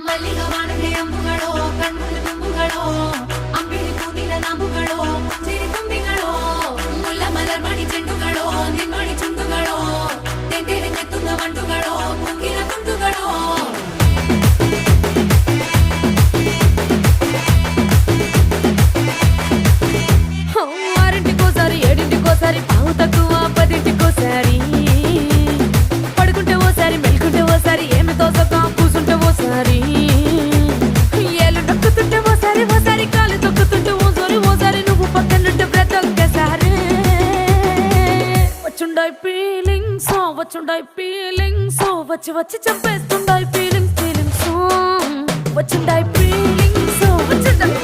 ಮಲ್ಲಿಗ ವಾಣದೆ ಅಂಬುಗಳೋ ಕಣ್ಣುಗಳು ತುಂಬುಗಳೋ ಅಂಬಿಳಿ ಕೂದಿನ ನಾಂಬುಗಳೋ ಸಿರಿ ತುಂಬಿಗಳೋ ಮುಲ್ಲ ಮಲರ್ ಮಣಿ ಚೆಂಡುಗಳೋ ನಿಮ್ಮಣಿ ಚುಂಡುಗಳೋ ತೆಂಡೆರೆ ನೆತ್ತುಂಗ ಮಂಡುಗಳೋ ಕುಂಗಿನ ತುಂಡುಗಳೋ ఆరింటికోసారి ఏడింటికోసారి పావు తక్కువ పదింటికోసారి పడుకుంటే ఓసారి మెలుకుంటే ఓసారి ఏమి తోసక కూసుంటే ఓసారి ఏళ్ళు నొక్కుతుంటే ఓసారి ఓసారి కాలు తొక్కుతుంటే ఓసారి నువ్వు పక్కనుంటే బ్రతొక్కసారి వచ్చుండాయి ఫీలింగ్స్ వచ్చి వచ్చి చంపేస్తుండాయి ఫీలింగ్స్ వచ్చిండాయి ఫీలింగ్స్ వచ్చిండాయి